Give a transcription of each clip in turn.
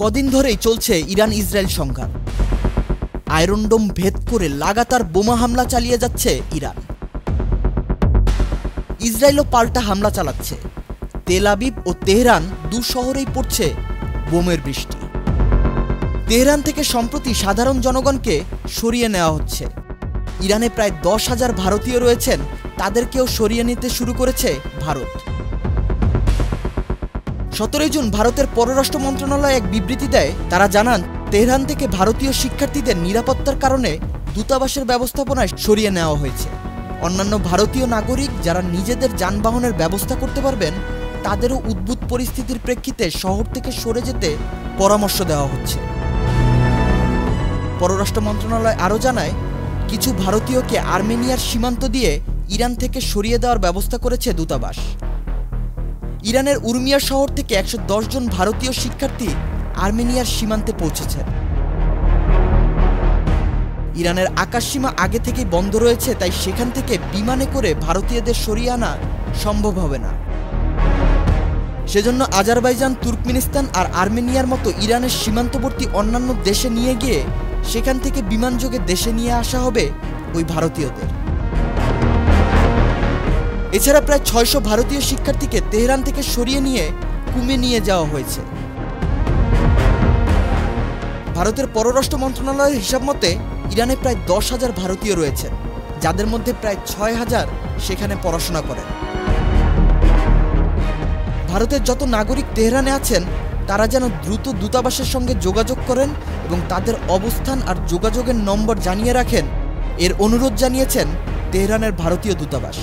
কদিন ধরেই চলছে ইরান ইসরায়েল সংঘাত। আয়রন ডোম ভেদ করে লাগাতার বোমা হামলা চালিয়ে যাচ্ছে ইরান। ইসরায়েলও পাল্টা হামলা চালাচ্ছে। তেল আবিব ও তেহরান দু শহরেই পড়ছে বোমের বৃষ্টি। তেহরান থেকে সম্প্রতি সাধারণ জনগণকে সরিয়ে নেওয়া হচ্ছে। ইরানে প্রায় 10,000 ভারতীয় রয়েছেন, তাদেরকেও সরিয়ে নিতে শুরু করেছে ভারত। 17 জুন ভারতের পররাষ্ট্র মন্ত্রণালয় এক বিবৃতি দেয়। তারা জানান, তেহরান থেকে ভারতীয় শিক্ষার্থীদের নিরাপত্তার কারণে দূতাবাসের ব্যবস্থাপনায় সরিয়ে নেওয়া হয়েছে। অন্যান্য ভারতীয় নাগরিক যারা নিজেদের যানবাহনের ব্যবস্থা করতে পারবেন, তাদেরও উদ্ভূত পরিস্থিতির প্রেক্ষিতে শহর থেকে সরে যেতে পরামর্শ দেওয়া হচ্ছে। পররাষ্ট্র মন্ত্রণালয় আরও জানায়, কিছু ভারতীয়কে আর্মেনিয়ার সীমান্ত দিয়ে ইরান থেকে সরিয়ে দেওয়ার ব্যবস্থা করেছে দূতাবাস। ইরানের উরমিয়া শহর থেকে 110 জন ভারতীয় শিক্ষার্থী আর্মেনিয়ার সীমান্তে পৌঁছেছে। ইরানের আকাশসীমা আগে থেকেই বন্ধ রয়েছে, তাই সেখান থেকে বিমানে করে ভারতীয়দের সরিয়ে আনা সম্ভব হবে না। সেজন্য আজারবাইজান, তুর্কমেনিস্তান আর আর্মেনিয়ার মতো ইরানের সীমান্তবর্তী অন্যান্য দেশে নিয়ে গিয়ে সেখান থেকে বিমানযোগে দেশে নিয়ে আসা হবে ওই ভারতীয়দের। এছাড়া প্রায় 600 ভারতীয় শিক্ষার্থীকে তেহরান থেকে সরিয়ে নিয়ে কুমে নিয়ে যাওয়া হয়েছে। ভারতের পররাষ্ট্র মন্ত্রণালয়ের হিসাব মতে ইরানে প্রায় 10,000 ভারতীয় রয়েছেন, যাদের মধ্যে প্রায় 6,000 সেখানে পড়াশোনা করেন। ভারতের যত নাগরিক তেহরানে আছেন, তারা যেন দ্রুত দূতাবাসের সঙ্গে যোগাযোগ করেন এবং তাদের অবস্থান আর যোগাযোগের নম্বর জানিয়ে রাখেন, এর অনুরোধ জানিয়েছেন তেহরানের ভারতীয় দূতাবাস।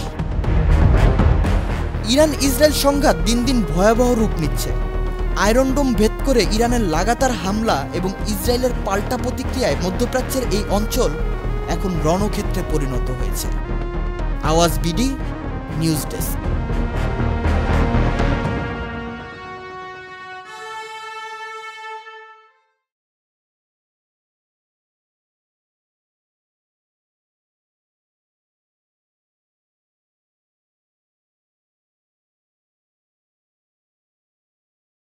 ইরান ইসরায়েল সংঘাত দিন দিন ভয়াবহ রূপ নিচ্ছে। আয়রন ডোম ভেদ করে ইরানের লাগাতার হামলা এবং ইসরায়েলের পাল্টা প্রতিক্রিয়ায় মধ্যপ্রাচ্যের এই অঞ্চল এখন রণক্ষেত্রে পরিণত হয়েছে। আওয়াজ বিডি, নিউজ ডেস্ক।